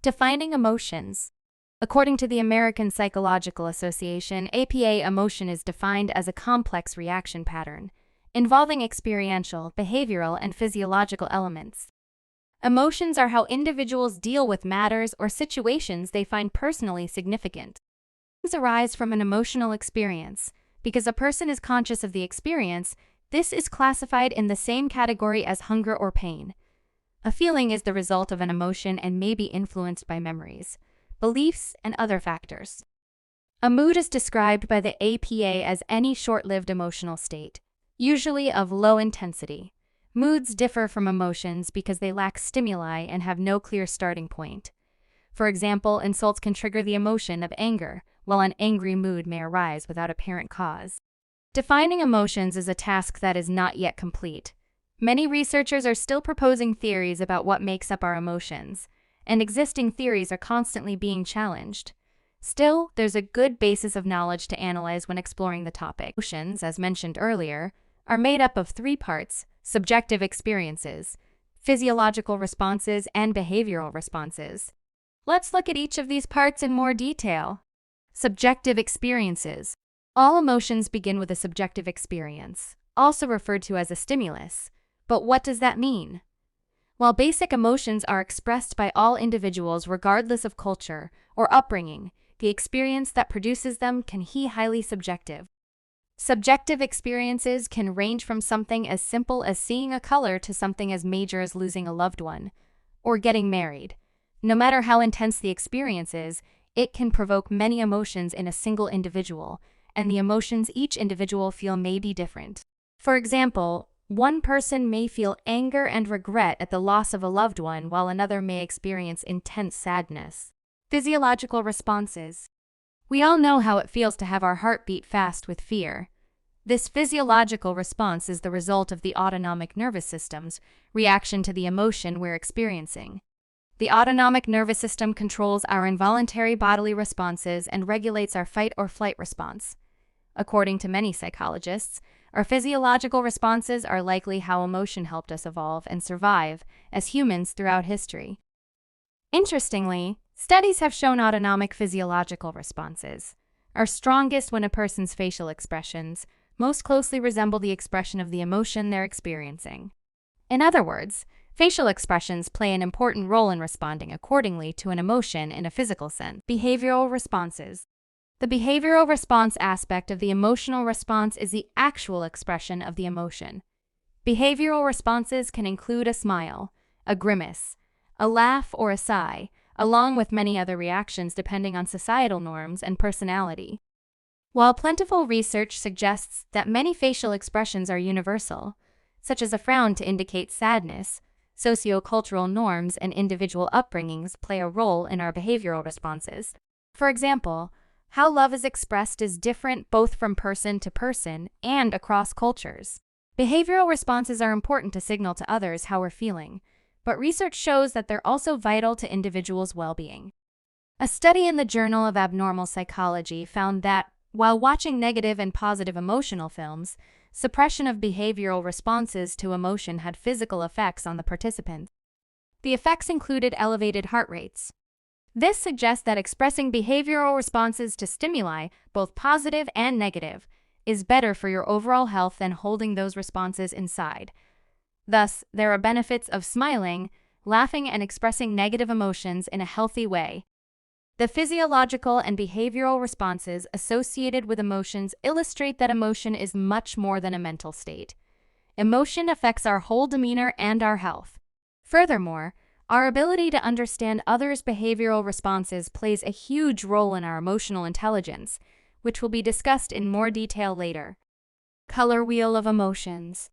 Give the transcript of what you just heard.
Defining emotions. According to the American Psychological Association, APA, emotion is defined as a complex reaction pattern involving experiential, behavioral, and physiological elements. Emotions are how individuals deal with matters or situations they find personally significant. These arise from an emotional experience. Because a person is conscious of the experience, this is classified in the same category as hunger or pain. A feeling is the result of an emotion and may be influenced by memories, beliefs, and other factors. A mood is described by the APA as any short-lived emotional state, usually of low intensity. Moods differ from emotions because they lack stimuli and have no clear starting point. For example, insults can trigger the emotion of anger, while an angry mood may arise without apparent cause. Defining emotions is a task that is not yet complete. Many researchers are still proposing theories about what makes up our emotions, and existing theories are constantly being challenged. Still, there's a good basis of knowledge to analyze when exploring the topic. Emotions, as mentioned earlier, are made up of three parts: subjective experiences, physiological responses, and behavioral responses. Let's look at each of these parts in more detail. Subjective experiences. All emotions begin with a subjective experience, also referred to as a stimulus. But what does that mean? While basic emotions are expressed by all individuals regardless of culture or upbringing, the experience that produces them can be highly subjective. Subjective experiences can range from something as simple as seeing a color to something as major as losing a loved one or getting married. No matter how intense the experience is, it can provoke many emotions in a single individual, and the emotions each individual feel may be different. For example, one person may feel anger and regret at the loss of a loved one, while another may experience intense sadness. Physiological responses. We all know how it feels to have our heart beat fast with fear. This physiological response is the result of the autonomic nervous system's reaction to the emotion we're experiencing. The autonomic nervous system controls our involuntary bodily responses and regulates our fight or flight response. According to many psychologists, our physiological responses are likely how emotion helped us evolve and survive as humans throughout history. Interestingly, studies have shown autonomic physiological responses are strongest when a person's facial expressions most closely resemble the expression of the emotion they're experiencing. In other words, facial expressions play an important role in responding accordingly to an emotion in a physical sense. Behavioral responses. The behavioral response aspect of the emotional response is the actual expression of the emotion. Behavioral responses can include a smile, a grimace, a laugh, or a sigh, along with many other reactions depending on societal norms and personality. While plentiful research suggests that many facial expressions are universal, such as a frown to indicate sadness, sociocultural norms and individual upbringings play a role in our behavioral responses. For example, how love is expressed is different both from person to person and across cultures. Behavioral responses are important to signal to others how we're feeling, but research shows that they're also vital to individuals' well-being. A study in the Journal of Abnormal Psychology found that, while watching negative and positive emotional films, suppression of behavioral responses to emotion had physical effects on the participants. The effects included elevated heart rates. This suggests that expressing behavioral responses to stimuli, both positive and negative, is better for your overall health than holding those responses inside. Thus, there are benefits of smiling, laughing, and expressing negative emotions in a healthy way. The physiological and behavioral responses associated with emotions illustrate that emotion is much more than a mental state. Emotion affects our whole demeanor and our health. Furthermore, our ability to understand others' behavioral responses plays a huge role in our emotional intelligence, which will be discussed in more detail later. Color wheel of emotions.